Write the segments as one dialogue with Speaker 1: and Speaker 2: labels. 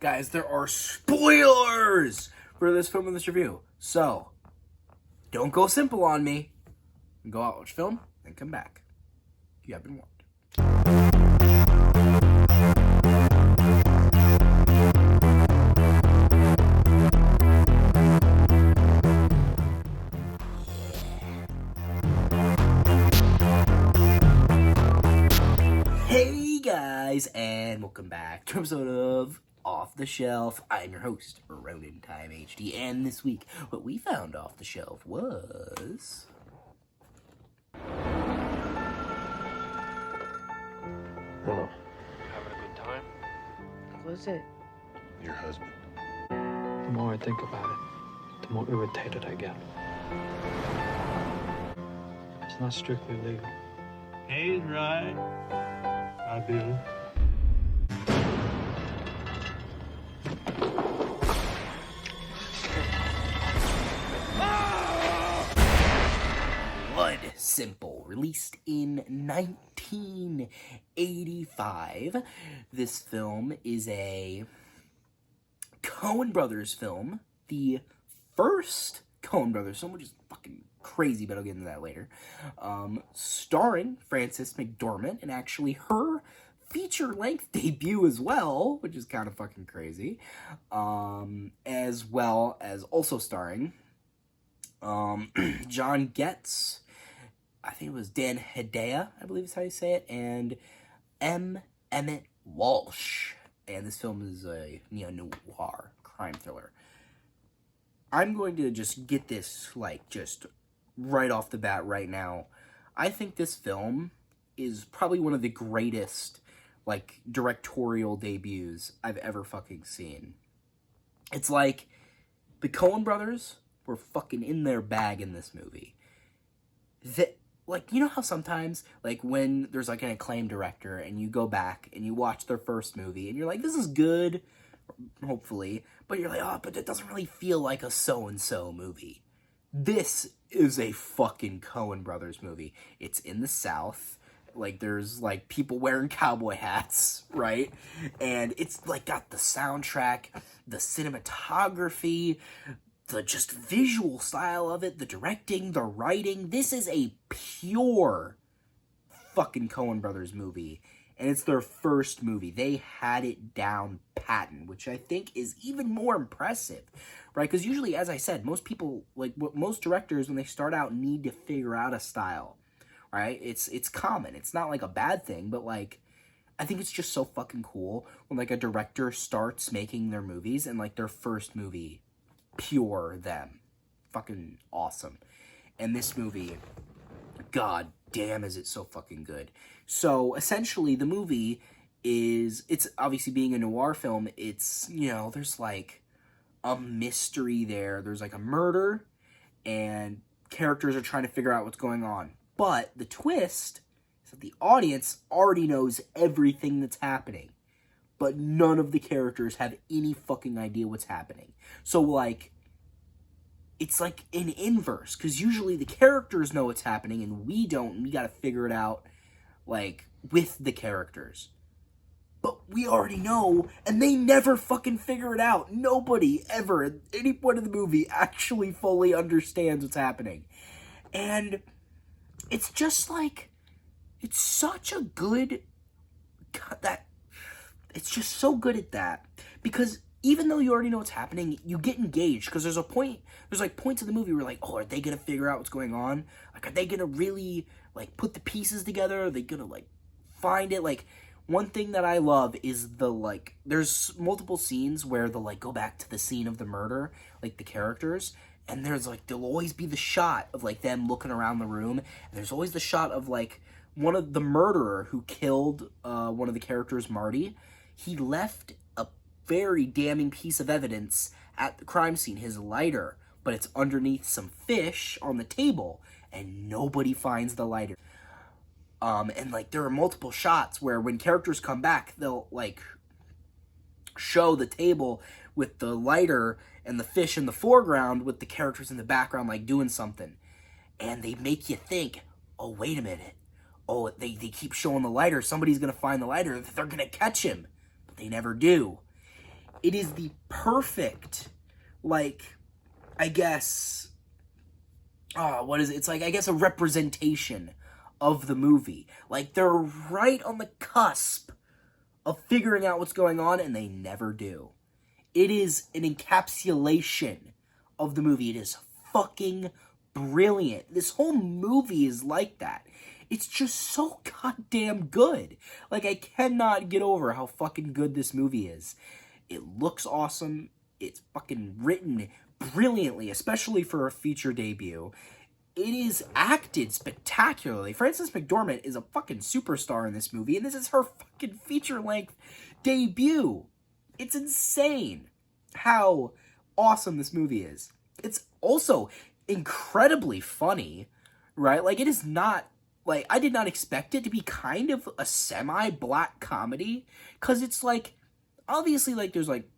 Speaker 1: Guys, there are spoilers for this film and this review. So, don't go simple on me. Go out, watch film, and come back. You have been warned. Hey guys, and welcome back to an episode of Off the Shelf. I am your host, Ronin Time HD, and this week, what we found off the shelf was...
Speaker 2: Hello.
Speaker 3: Having a good time?
Speaker 4: What was it?
Speaker 2: Your husband.
Speaker 3: The more I think about it, the more irritated I get. It's not strictly legal.
Speaker 5: He's right. I do.
Speaker 1: Blood Simple, released in 1985. This film is a Coen Brothers film, the first Coen Brothers film, which is fucking crazy, but I'll get into that later. Starring Frances McDormand, and actually her feature-length debut as well, which is kind of fucking crazy. As well as also starring John Getz, I think it was Dan Hedaya, I believe is how you say it, and Emmet Walsh. And this film is a neo-noir crime thriller. I'm going to just get this, just right off the bat right now. I think this film is probably one of the greatest, directorial debuts I've ever fucking seen. It's like the Coen brothers were fucking in their bag in this movie. You know how sometimes, when there's, an acclaimed director, and you go back and you watch their first movie, and you're like, this is good, hopefully, but you're like, oh, but it doesn't really feel like a so-and-so movie. This is a fucking Coen Brothers movie. It's in the South. There's, people wearing cowboy hats, right? And it's, got the soundtrack, the cinematography, the just visual style of it, the directing, the writing. This is a pure fucking Coen Brothers movie. And it's their first movie. They had it down patent, which I think is even more impressive, right? Because usually, as I said, most people, most directors, when they start out, need to figure out a style, right? It's common. It's not, a bad thing, but, I think it's just so fucking cool when, a director starts making their movies and, their first movie, pure them. Fucking awesome. And this movie, god damn is it so fucking good. So, essentially, the movie is, it's obviously being a noir film, it's, there's, a mystery there. There's, a murder, and characters are trying to figure out what's going on. But the twist is that the audience already knows everything that's happening. But none of the characters have any fucking idea what's happening. So, it's an inverse, because usually the characters know what's happening, and we don't, and we gotta figure it out, with the characters. But we already know, and they never fucking figure it out. Nobody ever, at any point of the movie, actually fully understands what's happening. And it's just, it's such a good, it's just so good at that, because even though you already know what's happening, you get engaged, because there's points in the movie where are they gonna figure out what's going on? Are they gonna really, put the pieces together? Are they gonna, find it? One thing that I love is there's multiple scenes where they'll, go back to the scene of the murder, the characters, and there's, there'll always be the shot of, them looking around the room, and there's always the shot of, one of the murderer who killed, one of the characters, Marty. He left a very damning piece of evidence at the crime scene, his lighter, but it's underneath some fish on the table, and nobody finds the lighter. And, there are multiple shots where when characters come back, they'll, show the table with the lighter and the fish in the foreground with the characters in the background, doing something. And they make you think, oh, wait a minute. Oh, they keep showing the lighter. Somebody's going to find the lighter. They're going to catch him. But they never do. it is the perfect, like, I guess, what is it? It's like, I guess, a representation of the movie. Like, they're right on the cusp of figuring out what's going on, and they never do. It is an encapsulation of the movie. It is fucking brilliant. This whole movie is like that. It's just so goddamn good. Like, I cannot get over how fucking good this movie is. It looks awesome. It's fucking written brilliantly, especially for a feature debut. It is acted spectacularly. Frances McDormand is a fucking superstar in this movie, and this is her fucking feature-length debut. It's insane how awesome this movie is. It's also incredibly funny, right? Like, it is not, like, I did not expect it to be kind of a semi-black comedy, because it's, like, obviously, like, there's, like,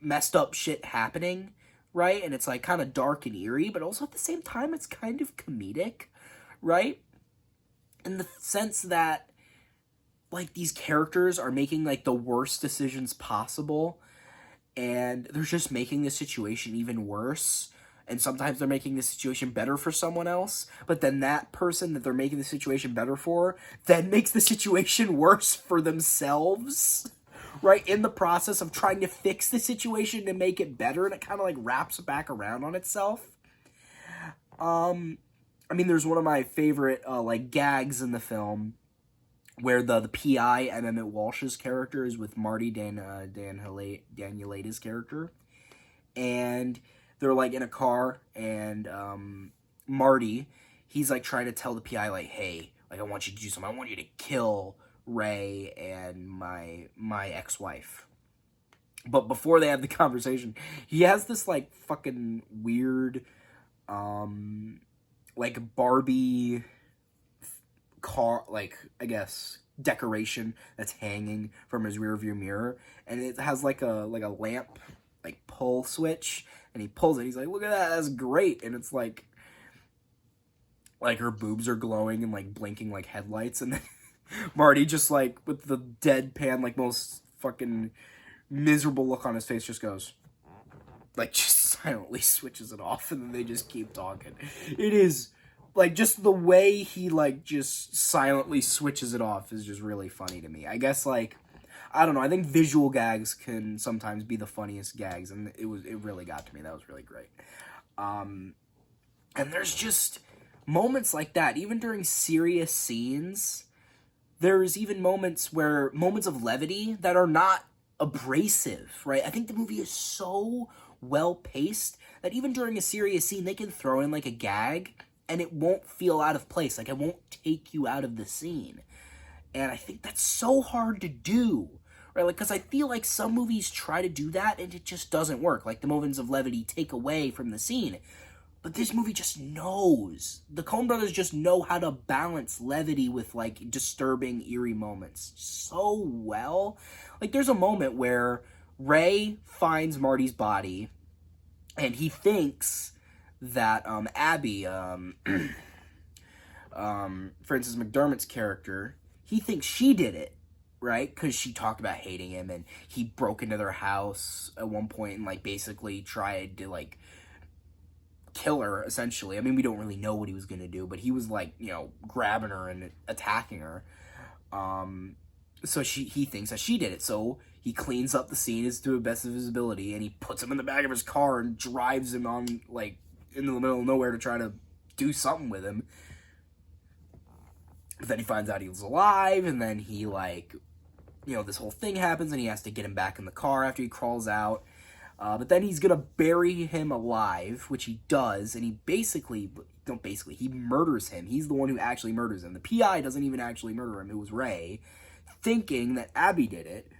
Speaker 1: messed up shit happening, right? And it's, like, kind of dark and eerie, but also at the same time, it's kind of comedic, right? In the sense that, like, these characters are making, like, the worst decisions possible, and they're just making the situation even worse, and sometimes they're making the situation better for someone else, but then that person that they're making the situation better for then makes the situation worse for themselves, right? In the process of trying to fix the situation to make it better, and it kind of, like, wraps back around on itself. I mean, there's one of my favorite, like, gags in the film, where the PI, Emmet Walsh's character, is with Marty Danielaita's character, and they're, like, in a car, and Marty, he's, like, trying to tell the PI, like, hey, like, I want you to do something. I want you to kill Ray and my ex-wife. But before they have the conversation, he has this, like, fucking weird, like, Barbie car, like, I guess, decoration that's hanging from his rearview mirror, and it has, like a lamp, like, pull switch, and he pulls it, he's like, look at that, that's great, and it's, like, her boobs are glowing and, like, blinking like headlights, and then Marty just, like, with the deadpan, like, most fucking miserable look on his face, just goes, like, just silently switches it off, and then they just keep talking. It is, like, just the way he, like, just silently switches it off is just really funny to me. I guess, like, I don't know, I think visual gags can sometimes be the funniest gags, and it really got to me. That was really great. And there's just moments like that, even during serious scenes. There's even moments of levity that are not abrasive, right? I think the movie is so well paced that even during a serious scene, they can throw in, like, a gag, and it won't feel out of place. Like, it won't take you out of the scene. And I think that's so hard to do, right? Like, because I feel like some movies try to do that, and it just doesn't work. Like, the moments of levity take away from the scene. But this movie just knows. The Coen brothers just know how to balance levity with, like, disturbing, eerie moments so well. Like, there's a moment where Ray finds Marty's body, and he thinks that Abby, Frances McDormand's character, he thinks she did it, right? Because she talked about hating him, and he broke into their house at one point and, like, basically tried to, like, kill her, essentially. I mean, we don't really know what he was gonna do, but he was, like, you know, grabbing her and attacking her. So he thinks that she did it. So he cleans up the scene as to the best of his ability, and he puts him in the back of his car and drives him on, like, into the middle of nowhere to try to do something with him. But then he finds out he was alive, and then he, like, you know, this whole thing happens, and he has to get him back in the car after he crawls out. But then he's gonna bury him alive, which he does, and he he murders him. He's the one who actually murders him. The PI doesn't even actually murder him. It was Ray, thinking that Abby did it.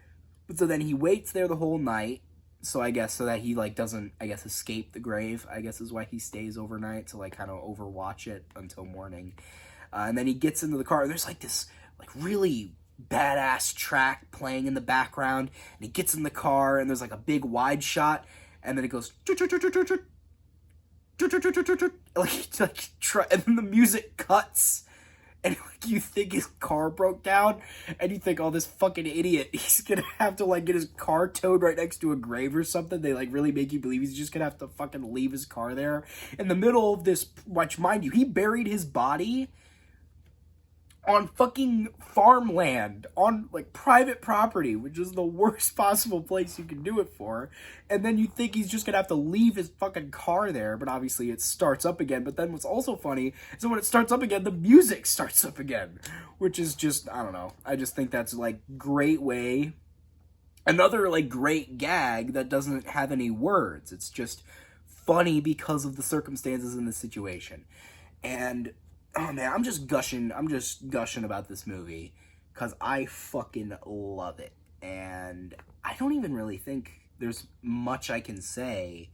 Speaker 1: But so then he waits there the whole night, so that he, like, doesn't, I guess, escape the grave, I guess is why he stays overnight, to, like, kind of overwatch it until morning. And then he gets into the car, and there's, like, this, like, really badass track playing in the background, and he gets in the car, and there's, like, a big wide shot, and then it goes, and then the music cuts, and like you think his car broke down, and you think, oh, this fucking idiot, he's gonna have to like get his car towed right next to a grave or something. They like really make you believe he's just gonna have to fucking leave his car there in the middle of this, which mind you, he buried his body on fucking farmland, on like private property, which is the worst possible place you can do it for. And then you think he's just gonna have to leave his fucking car there, but obviously it starts up again. But then what's also funny is that when it starts up again, the music starts up again, which is just, I don't know. I just think that's like great way. Another like great gag that doesn't have any words. It's just funny because of the circumstances in the situation. And oh man, I'm just gushing about this movie because I fucking love it. And I don't even really think there's much I can say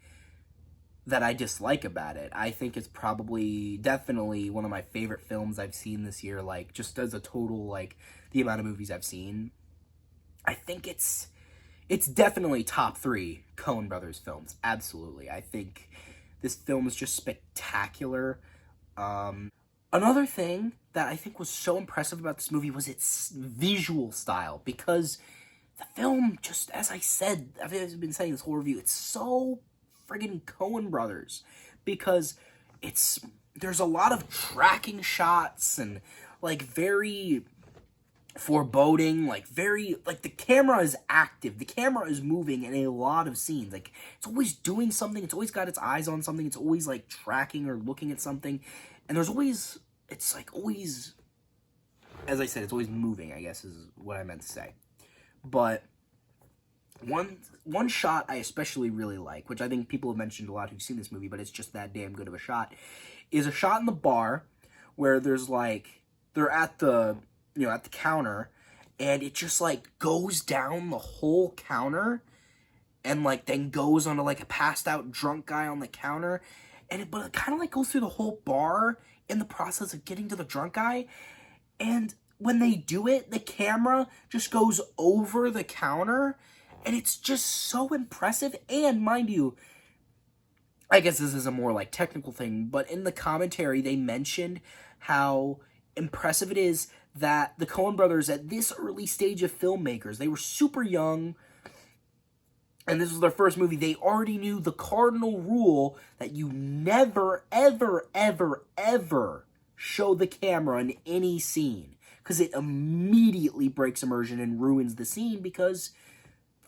Speaker 1: that I dislike about it. I think it's definitely one of my favorite films I've seen this year, like just as a total, like the amount of movies I've seen. I think it's definitely top 3 Coen Brothers films. Absolutely. I think this film is just spectacular. Another thing that I think was so impressive about this movie was its visual style, because the film, just as I said, I've been saying this whole review, it's so friggin' Coen Brothers, because there's a lot of tracking shots and like very foreboding, like the camera is active, the camera is moving in a lot of scenes, like it's always doing something, it's always got its eyes on something, it's always like tracking or looking at something. And there's always, it's like always, as I said, it's always moving, I guess is what I meant to say. But one shot I especially really like, which I think people have mentioned a lot who've seen this movie, but it's just that damn good of a shot, is a shot in the bar where there's like, they're at the counter, and it just like goes down the whole counter and like then goes onto like a passed out drunk guy on the counter. But it kind of like goes through the whole bar in the process of getting to the drunk guy. And when they do it, the camera just goes over the counter. And it's just so impressive. And mind you, I guess this is a more like technical thing, but in the commentary, they mentioned how impressive it is that the Coen brothers at this early stage of filmmakers, they were super young, and this was their first movie, they already knew the cardinal rule that you never, ever, ever, ever show the camera in any scene, because it immediately breaks immersion and ruins the scene, because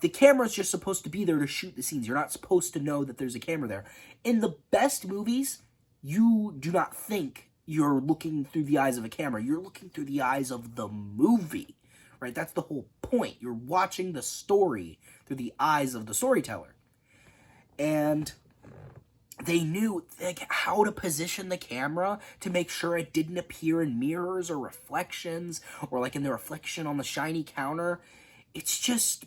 Speaker 1: the camera's just supposed to be there to shoot the scenes. You're not supposed to know that there's a camera there. In the best movies, you do not think you're looking through the eyes of a camera. You're looking through the eyes of the movie, right? That's the whole point. You're watching the story through the eyes of the storyteller. And they knew like how to position the camera to make sure it didn't appear in mirrors or reflections, or like in the reflection on the shiny counter. It's just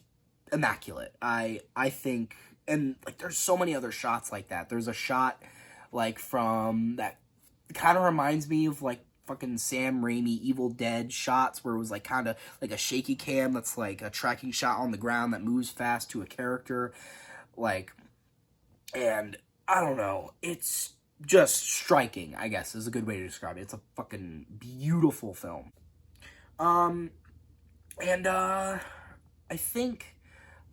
Speaker 1: immaculate. I think, and like there's so many other shots like that. There's a shot like from that kind of reminds me of like fucking Sam Raimi Evil Dead shots, where it was like kind of like a shaky cam that's like a tracking shot on the ground that moves fast to a character, like, and I don't know, it's just striking, I guess is a good way to describe it. It's a fucking beautiful film. I think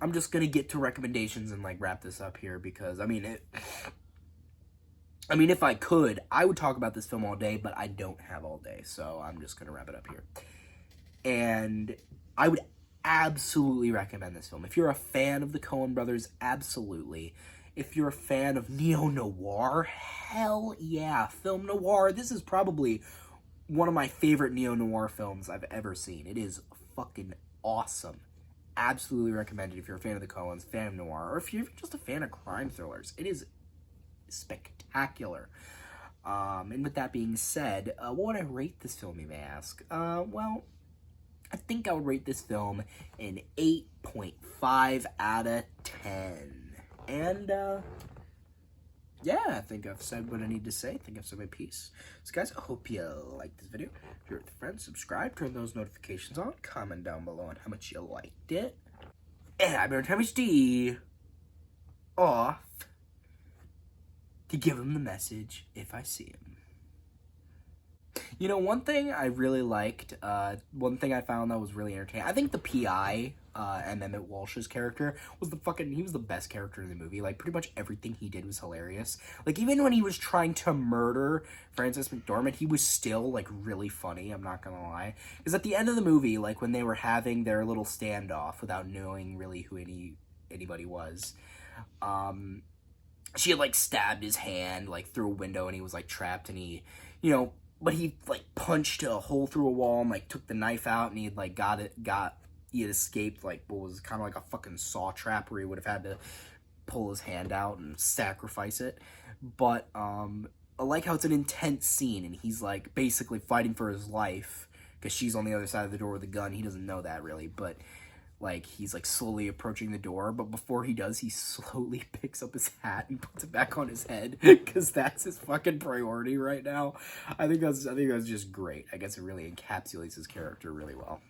Speaker 1: I'm just gonna get to recommendations and like wrap this up here, because I mean, if I could, I would talk about this film all day, but I don't have all day, so I'm just going to wrap it up here. And I would absolutely recommend this film. If you're a fan of the Coen brothers, absolutely. If you're a fan of neo-noir, hell yeah. Film noir, this is probably one of my favorite neo-noir films I've ever seen. It is fucking awesome. Absolutely recommended if you're a fan of the Coens, fan of noir, or if you're just a fan of crime thrillers. It is spectacular. And with that being said, what would I rate this film, you may ask? Well, I think I would rate this film an 8.5 out of 10. And, yeah, I think I've said what I need to say. I think I've said my piece. So, guys, I hope you liked this video. If you're with friends, subscribe, turn those notifications on, comment down below on how much you liked it. And I've been HD off to give him the message if I see him. You know, one thing I really liked, one thing I found that was really entertaining, I think the PI, and Emmet Walsh's character was he was the best character in the movie. Like, pretty much everything he did was hilarious. Like, even when he was trying to murder Frances McDormand, he was still, like, really funny, I'm not gonna lie. Because at the end of the movie, like, when they were having their little standoff without knowing really who anybody was, she had, like, stabbed his hand, like, through a window, and he was, like, trapped, and he, but he, like, punched a hole through a wall and, like, took the knife out, and he had, like, he had escaped, like, what was kind of like a fucking saw trap where he would have had to pull his hand out and sacrifice it. But, I like how it's an intense scene, and he's, like, basically fighting for his life, because she's on the other side of the door with a gun. He doesn't know that, really, but, like, he's, like, slowly approaching the door, but before he does, he slowly picks up his hat and puts it back on his head, because that's his fucking priority right now. I think that's just great. I guess it really encapsulates his character really well.